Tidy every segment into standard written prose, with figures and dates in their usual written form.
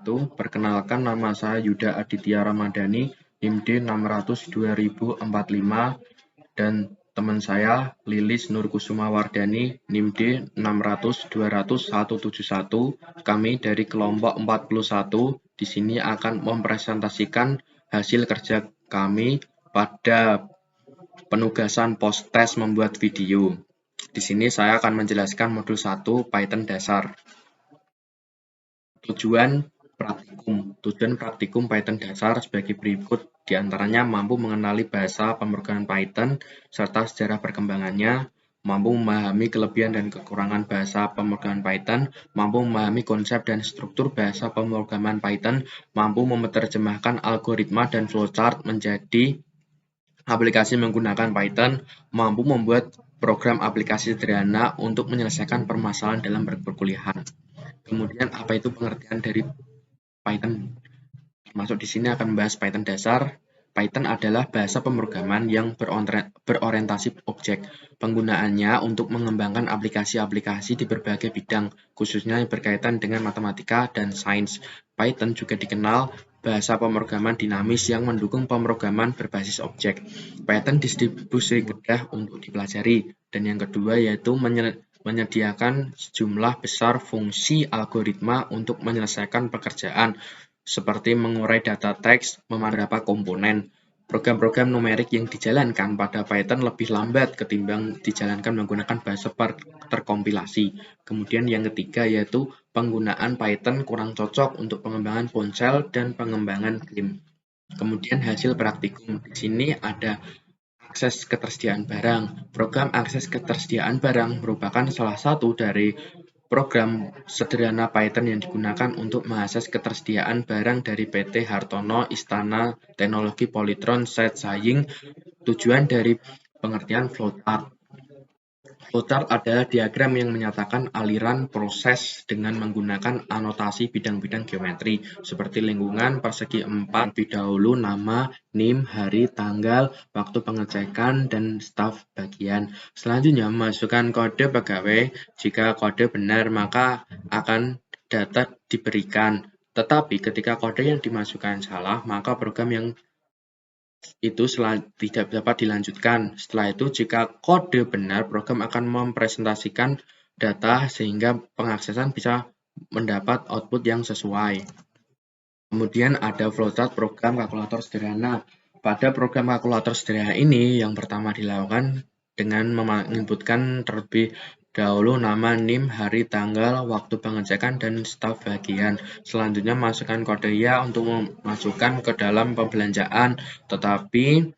wabarakatuh. Perkenalkan, nama saya Yuda Aditya Ramadhani, NIM D600-2045, dan teman saya Lilis Nurkusuma Wardani, NIM D600-200-171. Kami dari kelompok 41 di sini akan mempresentasikan hasil kerja kami pada penugasan post-test membuat video. Di sini saya akan menjelaskan modul 1 Python dasar. Tujuan praktikum Python dasar sebagai berikut, diantaranya mampu mengenali bahasa pemrograman Python serta sejarah perkembangannya, mampu memahami kelebihan dan kekurangan bahasa pemrograman Python, mampu memahami konsep dan struktur bahasa pemrograman Python, mampu menerjemahkan algoritma dan flowchart menjadi aplikasi menggunakan Python, mampu membuat program aplikasi sederhana untuk menyelesaikan permasalahan dalam perkuliahan. Kemudian apa itu pengertian dari Python? Termasuk di sini akan membahas Python dasar. Python adalah bahasa pemrograman yang berorientasi objek. Penggunaannya untuk mengembangkan aplikasi-aplikasi di berbagai bidang, khususnya yang berkaitan dengan matematika dan sains. Python juga dikenal bahasa pemrograman dinamis yang mendukung pemrograman berbasis objek. Python distribusi mudah untuk dipelajari. Dan yang kedua yaitu menyediakan sejumlah besar fungsi algoritma untuk menyelesaikan pekerjaan, seperti mengurai data teks, beberapa komponen. Program-program numerik yang dijalankan pada Python lebih lambat ketimbang dijalankan menggunakan bahasa terkompilasi. Kemudian yang ketiga yaitu penggunaan Python kurang cocok untuk pengembangan ponsel dan pengembangan game. Kemudian hasil praktikum. Di sini ada akses ketersediaan barang. Program akses ketersediaan barang merupakan salah satu dari program sederhana Python yang digunakan untuk mengakses ketersediaan barang dari PT Hartono Istana Teknologi Polytron Site Saying. Tujuan dari pengertian flowchart. Flowchart adalah diagram yang menyatakan aliran proses dengan menggunakan anotasi bidang-bidang geometri, seperti lingkungan, persegi 4, lebih dahulu nama, NIM, hari, tanggal, waktu pengecekan, dan staf bagian. Selanjutnya, masukkan kode pegawai. Jika kode benar, maka akan data diberikan. Tetapi ketika kode yang dimasukkan salah, maka program yang itu tidak dapat dilanjutkan. Setelah itu, jika kode benar, program akan mempresentasikan data sehingga pengaksesan bisa mendapat output yang sesuai. Kemudian ada flowchart program kalkulator sederhana. Pada program kalkulator sederhana ini, yang pertama dilakukan dengan menginputkan terlebih dahulu nama, NIM, hari, tanggal, waktu pengecekan, dan staf bagian. Selanjutnya masukkan kode ya untuk memasukkan ke dalam pembelanjaan, tetapi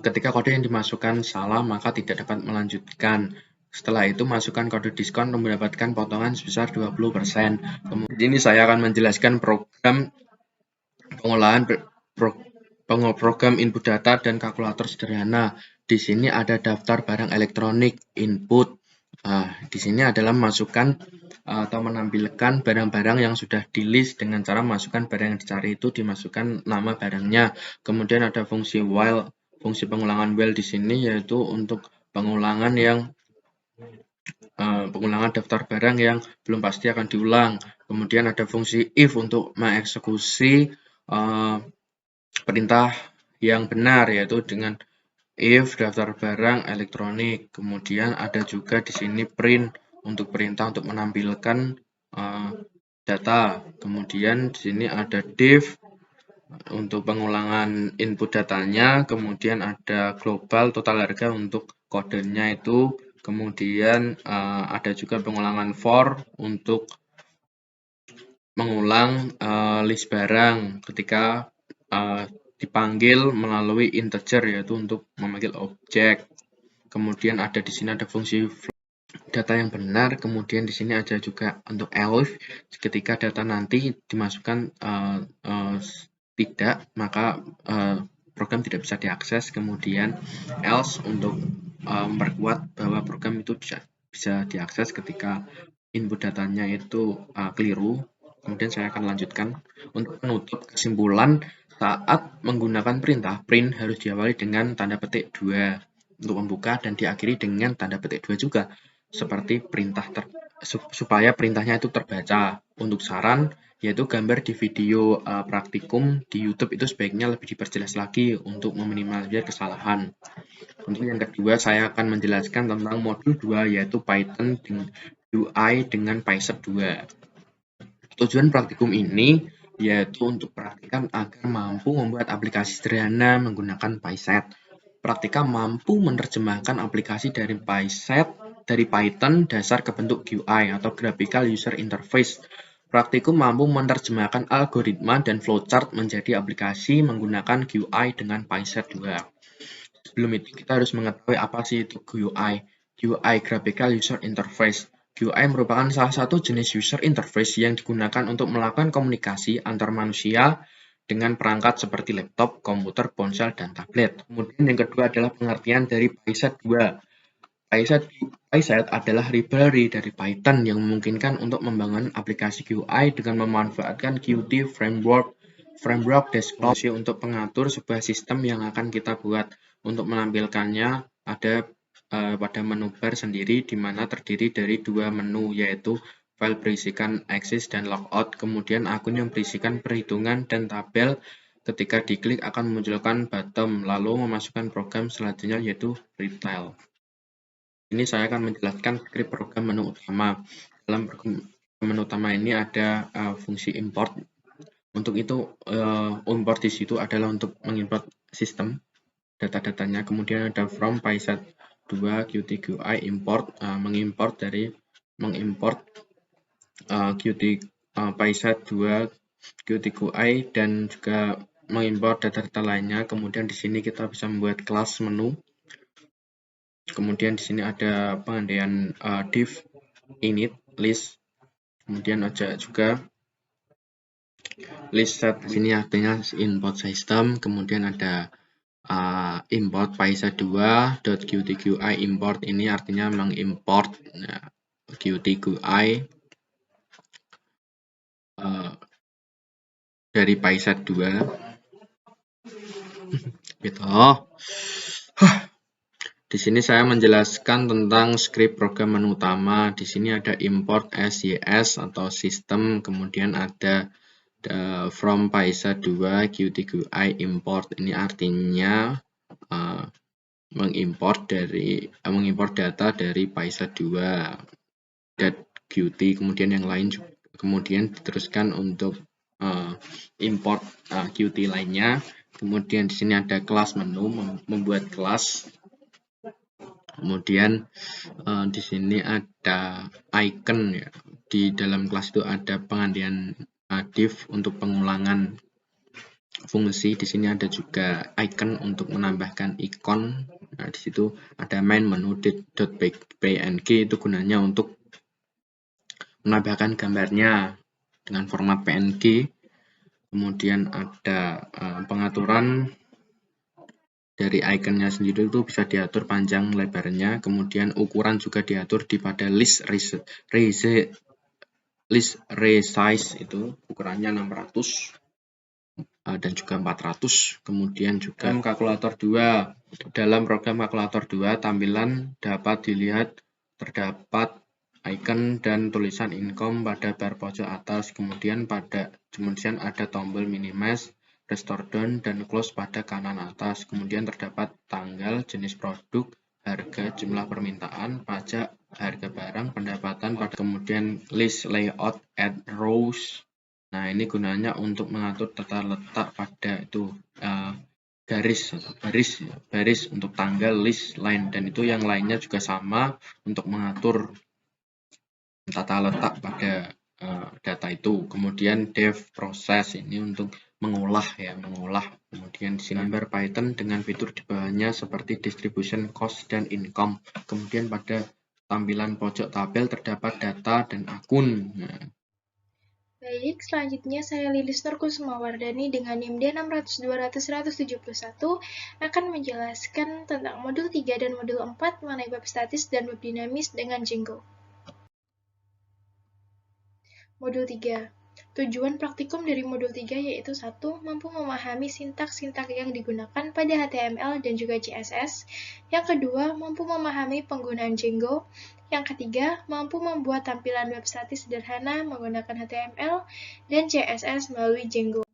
ketika kode yang dimasukkan salah maka tidak dapat melanjutkan. Setelah itu masukkan kode diskon untuk mendapatkan potongan sebesar 20%. Kemudian ini saya akan menjelaskan program pengolahan program input data dan kalkulator sederhana. Di sini ada daftar barang elektronik, input. Di sini adalah masukkan atau menampilkan barang-barang yang sudah di list dengan cara masukkan barang yang dicari itu dimasukkan nama barangnya. Kemudian ada fungsi while, fungsi pengulangan while di sini yaitu untuk pengulangan daftar barang yang belum pasti akan diulang. Kemudian ada fungsi if untuk mengeksekusi perintah yang benar yaitu dengan if daftar barang elektronik. Kemudian ada juga di sini print untuk perintah untuk menampilkan data. Kemudian di sini ada div untuk pengulangan input datanya. Kemudian ada global total harga untuk kodenya itu. Kemudian ada juga pengulangan for untuk mengulang list barang ketika dipanggil melalui integer yaitu untuk memanggil objek. Kemudian ada di sini ada fungsi data yang benar. Kemudian di sini ada juga untuk else ketika data nanti dimasukkan tidak maka program tidak bisa diakses. Kemudian else untuk memperkuat bahwa program itu bisa diakses ketika input datanya itu keliru. Kemudian saya akan lanjutkan untuk penutup kesimpulan. Saat menggunakan perintah, print harus diawali dengan tanda petik 2 untuk membuka dan diakhiri dengan tanda petik 2 juga, seperti perintah supaya perintahnya itu terbaca. Untuk saran, yaitu gambar di video praktikum di YouTube itu sebaiknya lebih diperjelas lagi untuk meminimalisir kesalahan. Untuk yang kedua, saya akan menjelaskan tentang modul 2, yaitu Python dengan UI dengan PySet 2. Tujuan praktikum ini yaitu untuk praktikan agar mampu membuat aplikasi sederhana menggunakan PySet. Praktika mampu menerjemahkan aplikasi dari Python dasar ke bentuk GUI atau Graphical User Interface. Praktikum mampu menerjemahkan algoritma dan flowchart menjadi aplikasi menggunakan GUI dengan PySet 2. Sebelum itu kita harus mengetahui apa sih itu GUI. GUI Graphical User Interface. GUI merupakan salah satu jenis user interface yang digunakan untuk melakukan komunikasi antar manusia dengan perangkat seperti laptop, komputer, ponsel, dan tablet. Kemudian yang kedua adalah pengertian dari PySet 2. PySet adalah library dari Python yang memungkinkan untuk membangun aplikasi GUI dengan memanfaatkan Qt framework desktop untuk mengatur sebuah sistem yang akan kita buat. Untuk menampilkannya ada pada menu bar sendiri di mana terdiri dari dua menu, yaitu file berisikan access dan logout, kemudian akun yang berisikan perhitungan dan tabel. Ketika diklik akan memunculkan bottom, lalu memasukkan program selanjutnya yaitu retail. Ini saya akan menjelaskan script program menu utama. Dalam menu utama ini ada fungsi import. Untuk itu import di situ adalah untuk mengimport sistem data-datanya. Kemudian ada from PySet 2 Qt GUI import, mengimport Qt PySet 2 Qt GUI dan juga mengimport data-data lainnya. Kemudian di sini kita bisa membuat kelas menu. Kemudian di sini ada pengandaian div, init, list. Kemudian ada juga list set. Di sini artinya import system. Kemudian ada import PySet 2.qt GUI import, ini artinya mengimport Qt GUI dari PySet 2 gitu. Di sini saya menjelaskan tentang script program menu utama. Di sini ada import SYS atau sistem, kemudian ada from PySet 2 Qt GUI import, ini artinya mengimport data dari PySet 2 .qt, kemudian yang lain juga, kemudian diteruskan untuk import Qt lainnya. Kemudian di sini ada kelas menu, membuat kelas. Kemudian di sini ada icon ya. Di dalam kelas itu ada pengandaian div untuk pengulangan fungsi. Di sini ada juga icon untuk menambahkan ikon. Nah, di situ ada main menu.png, itu gunanya untuk menambahkan gambarnya dengan format PNG. Kemudian ada pengaturan dari ikonnya sendiri, itu bisa diatur panjang lebarnya. Kemudian ukuran juga diatur di pada list resize, itu ukurannya 600 dan juga 400. Kemudian juga kalkulator 2. Dalam program kalkulator 2, tampilan dapat dilihat terdapat icon dan tulisan income pada bar pojok atas. Kemudian ada tombol minimize, restore down, dan close pada kanan atas. Kemudian terdapat tanggal, jenis produk, harga, jumlah permintaan, pajak, harga barang, pendapatan, kemudian list layout, add rows. Nah, ini gunanya untuk mengatur tata letak pada itu baris untuk tanggal, list, line, dan itu yang lainnya juga sama untuk mengatur tata letak pada data itu. Kemudian dev proses, ini untuk mengolah. Kemudian di sini gambar Python dengan fitur di bawahnya seperti distribution, cost, dan income. Kemudian pada tampilan pojok tabel terdapat data dan akun. Nah, baik, selanjutnya saya Lilis Nurkusumawardani dengan NIM D600-200-171 akan menjelaskan tentang modul 3 dan modul 4 mengenai web statis dan web dinamis dengan Django. Modul 3. Tujuan praktikum dari modul 3 yaitu 1. Mampu memahami sintaks-sintaks yang digunakan pada HTML dan juga CSS. Yang kedua, mampu memahami penggunaan Django. Yang ketiga, mampu membuat tampilan web statis sederhana menggunakan HTML dan CSS melalui Django.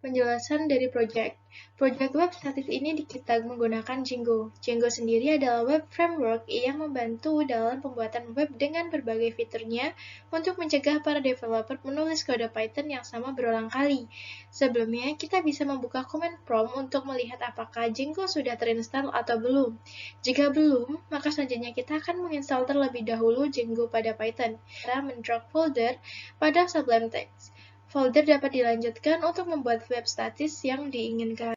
Penjelasan dari project. Project web statis ini kita menggunakan Django. Django sendiri adalah web framework yang membantu dalam pembuatan web dengan berbagai fiturnya untuk mencegah para developer menulis kode Python yang sama berulang kali. Sebelumnya, kita bisa membuka command prompt untuk melihat apakah Django sudah terinstall atau belum. Jika belum, maka selanjutnya kita akan menginstal terlebih dahulu Django pada Python. Cara mendrag folder pada Sublime Text. Folder dapat dilanjutkan untuk membuat web statis yang diinginkan.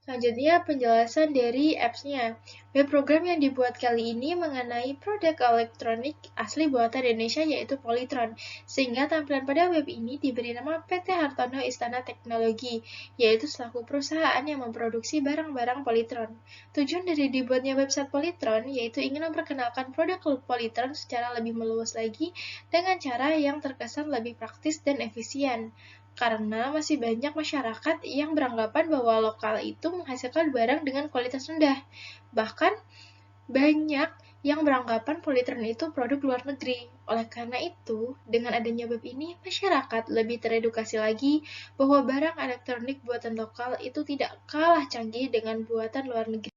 Selanjutnya, penjelasan dari apps-nya. Web program yang dibuat kali ini mengenai produk elektronik asli buatan Indonesia yaitu Polytron, sehingga tampilan pada web ini diberi nama PT Hartono Istana Teknologi, yaitu selaku perusahaan yang memproduksi barang-barang Polytron. Tujuan dari dibuatnya website Polytron yaitu ingin memperkenalkan produk Polytron secara lebih meluas lagi dengan cara yang terkesan lebih praktis dan efisien. Karena masih banyak masyarakat yang beranggapan bahwa lokal itu menghasilkan barang dengan kualitas rendah. Bahkan, banyak yang beranggapan Polytron itu produk luar negeri. Oleh karena itu, dengan adanya web ini, masyarakat lebih teredukasi lagi bahwa barang elektronik buatan lokal itu tidak kalah canggih dengan buatan luar negeri.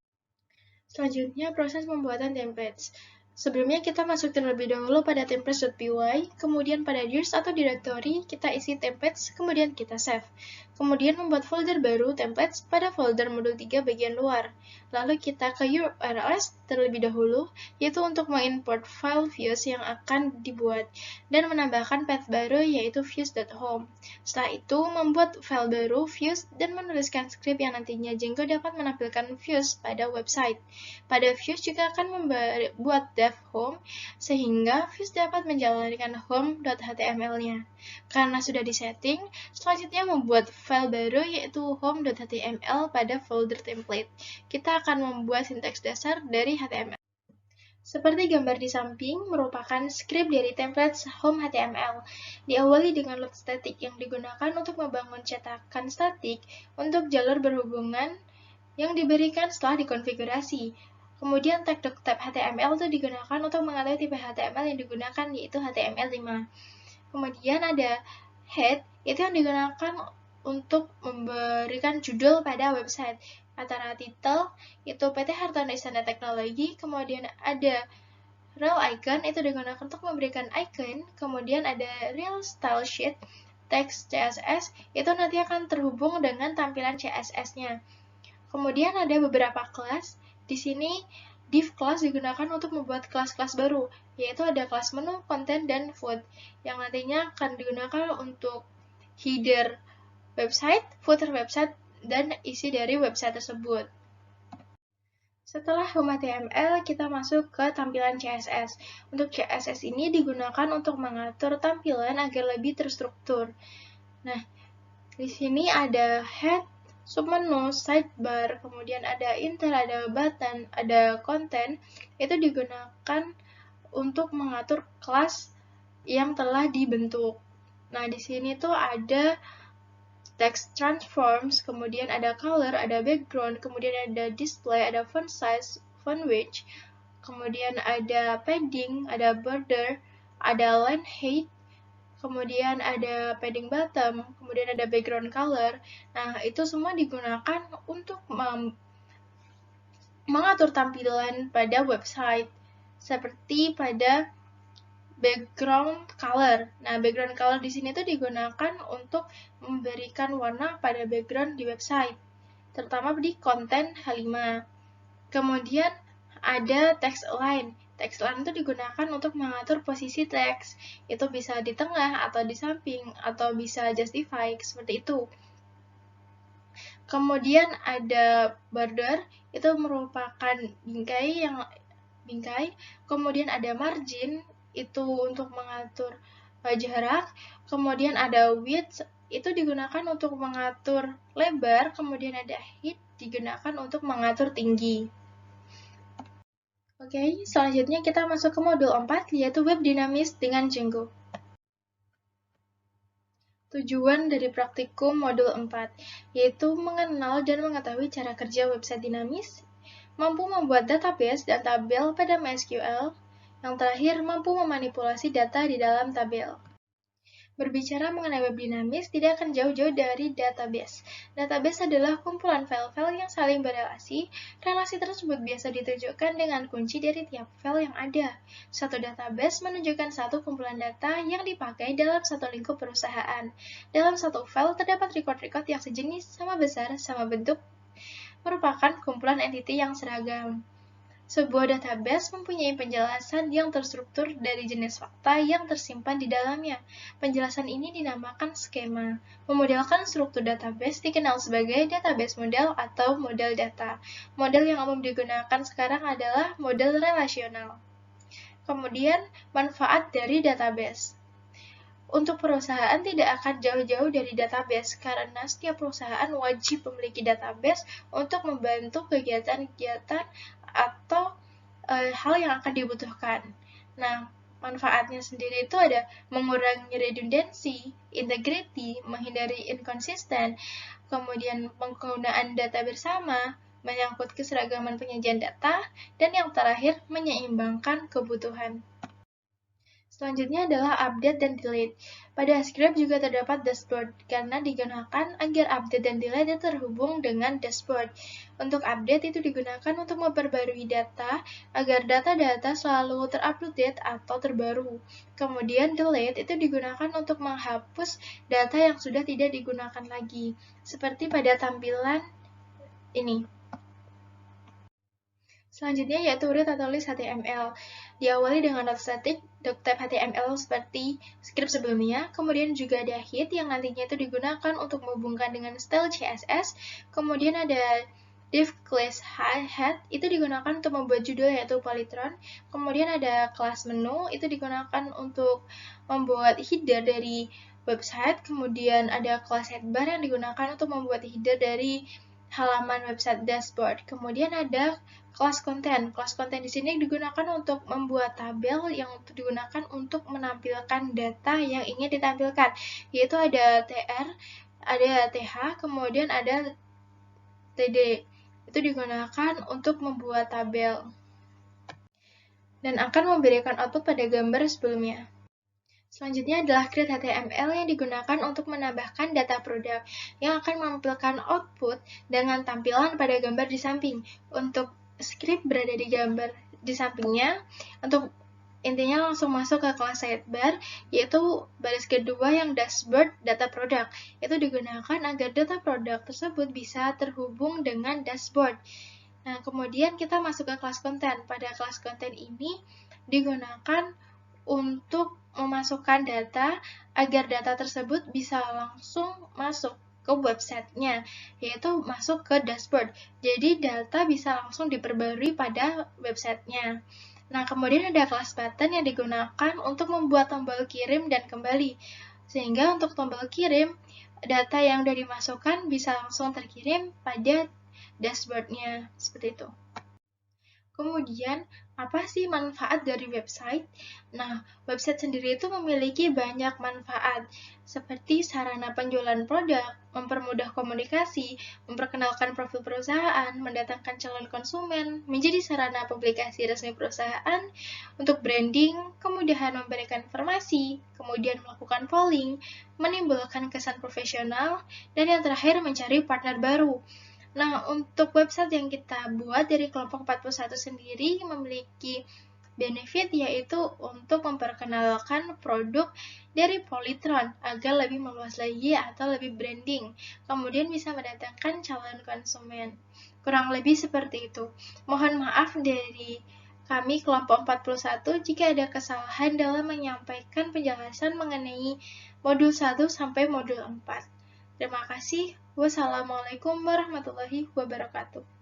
Selanjutnya, proses pembuatan templates. Sebelumnya kita masuk terlebih dahulu pada templates.py, kemudian pada dirs atau directory, kita isi templates, kemudian kita save. Kemudian membuat folder baru templates pada folder modul 3 bagian luar. Lalu kita ke urls terlebih dahulu, yaitu untuk mengimport file views yang akan dibuat, dan menambahkan path baru yaitu views.home. Setelah itu, membuat file baru views dan menuliskan script yang nantinya Django dapat menampilkan views pada website. Pada views juga akan membuat dev home, sehingga views dapat menjalankan home.html-nya. Karena sudah disetting, selanjutnya membuat file baru yaitu home.html pada folder template. Kita akan membuat sintaks dasar dari HTML. Seperti gambar di samping, merupakan script dari template home HTML. Diawali dengan load static yang digunakan untuk membangun cetakan statik untuk jalur berhubungan yang diberikan setelah dikonfigurasi. Kemudian tag.tab HTML itu digunakan untuk mengatur tipe HTML yang digunakan yaitu HTML5. Kemudian ada head, itu yang digunakan untuk memberikan judul pada website. Antara title, itu PT Hartono Istana Teknologi, kemudian ada rel icon, itu digunakan untuk memberikan icon, kemudian ada rel style sheet, text CSS, itu nanti akan terhubung dengan tampilan CSS-nya. Kemudian ada beberapa kelas. Di sini div class digunakan untuk membuat kelas-kelas baru, yaitu ada kelas menu, konten, dan food, yang nantinya akan digunakan untuk header website, footer website, dan isi dari website tersebut. Setelah HTML, kita masuk ke tampilan CSS. Untuk CSS ini digunakan untuk mengatur tampilan agar lebih terstruktur. Nah, di sini ada head, submenu, sidebar, kemudian ada inter, ada button, ada konten, itu digunakan untuk mengatur kelas yang telah dibentuk. Nah, di sini tuh ada text transforms, kemudian ada color, ada background, kemudian ada display, ada font size, font width, kemudian ada padding, ada border, ada line height, kemudian ada padding bottom, kemudian ada background color. Nah, itu semua digunakan untuk mengatur tampilan pada website, seperti pada background color. Nah, background color di sini tuh digunakan untuk memberikan warna pada background di website, terutama di konten H5. Kemudian ada text align. Text align itu digunakan untuk mengatur posisi teks. Itu bisa di tengah atau di samping atau bisa justify seperti itu. Kemudian ada border, itu merupakan bingkai. Kemudian ada margin, itu untuk mengatur jarak. Kemudian ada width, itu digunakan untuk mengatur lebar. Kemudian ada height, digunakan untuk mengatur tinggi. Oke, selanjutnya kita masuk ke modul 4, yaitu web dinamis dengan Django. Tujuan dari praktikum modul 4, yaitu mengenal dan mengetahui cara kerja website dinamis, mampu membuat database dan tabel pada MySQL, yang terakhir mampu memanipulasi data di dalam tabel. Berbicara mengenai web dinamis tidak akan jauh-jauh dari database. Database adalah kumpulan file-file yang saling berelasi. Relasi tersebut biasa ditunjukkan dengan kunci dari tiap file yang ada. Satu database menunjukkan satu kumpulan data yang dipakai dalam satu lingkup perusahaan. Dalam satu file terdapat record-record yang sejenis, sama besar, sama bentuk, merupakan kumpulan entiti yang seragam. Sebuah database mempunyai penjelasan yang terstruktur dari jenis fakta yang tersimpan di dalamnya. Penjelasan ini dinamakan skema. Memodelkan struktur database dikenal sebagai database model atau model data. Model yang umum digunakan sekarang adalah model relasional. Kemudian, manfaat dari database. Untuk perusahaan tidak akan jauh-jauh dari database karena setiap perusahaan wajib memiliki database untuk membantu kegiatan-kegiatan atau hal yang akan dibutuhkan. Nah, manfaatnya sendiri itu ada mengurangi redundancy, integrity, menghindari inkonsisten, kemudian penggunaan data bersama, menyangkut keseragaman penyajian data, dan yang terakhir menyeimbangkan kebutuhan. Selanjutnya adalah update dan delete. Pada script juga terdapat dashboard, karena digunakan agar update dan delete terhubung dengan dashboard. Untuk update itu digunakan untuk memperbarui data, agar data-data selalu terupdate atau terbaru. Kemudian delete itu digunakan untuk menghapus data yang sudah tidak digunakan lagi, seperti pada tampilan ini. Selanjutnya yaitu read atau list HTML. Diawali dengan not static, type HTML seperti script sebelumnya, kemudian juga ada head yang nantinya itu digunakan untuk menghubungkan dengan style CSS, kemudian ada div class head itu digunakan untuk membuat judul yaitu polytron, kemudian ada class menu itu digunakan untuk membuat header dari website, kemudian ada class headbar yang digunakan untuk membuat header dari halaman website dashboard. Kemudian ada kelas konten. Kelas konten di sini digunakan untuk membuat tabel yang digunakan untuk menampilkan data yang ingin ditampilkan, yaitu ada TR, ada TH, kemudian ada TD. Itu digunakan untuk membuat tabel dan akan memberikan output pada gambar sebelumnya. Selanjutnya adalah create HTML yang digunakan untuk menambahkan data produk yang akan menampilkan output dengan tampilan pada gambar di samping. Untuk script berada di gambar di sampingnya. Untuk intinya langsung masuk ke kelas sidebar, yaitu baris kedua yang dashboard data produk. Itu digunakan agar data produk tersebut bisa terhubung dengan dashboard. Nah, kemudian kita masuk ke kelas konten. Pada kelas konten ini digunakan untuk memasukkan data agar data tersebut bisa langsung masuk ke websitenya, yaitu masuk ke dashboard. Jadi data bisa langsung diperbarui pada websitenya. Nah, kemudian ada kelas button yang digunakan untuk membuat tombol kirim dan kembali. Sehingga untuk tombol kirim, data yang sudah dimasukkan bisa langsung terkirim pada dashboardnya, seperti itu. Kemudian, apa sih manfaat dari website? Nah, website sendiri itu memiliki banyak manfaat, seperti sarana penjualan produk, mempermudah komunikasi, memperkenalkan profil perusahaan, mendatangkan calon konsumen, menjadi sarana publikasi resmi perusahaan, untuk branding, kemudahan memberikan informasi, kemudian melakukan polling, menimbulkan kesan profesional, dan yang terakhir mencari partner baru. Nah, untuk website yang kita buat dari kelompok 41 sendiri memiliki benefit yaitu untuk memperkenalkan produk dari Polytron agar lebih meluas lagi atau lebih branding. Kemudian bisa mendatangkan calon konsumen. Kurang lebih seperti itu. Mohon maaf dari kami kelompok 41 jika ada kesalahan dalam menyampaikan penjelasan mengenai modul 1 sampai modul 4. Terima kasih. Wassalamualaikum warahmatullahi wabarakatuh.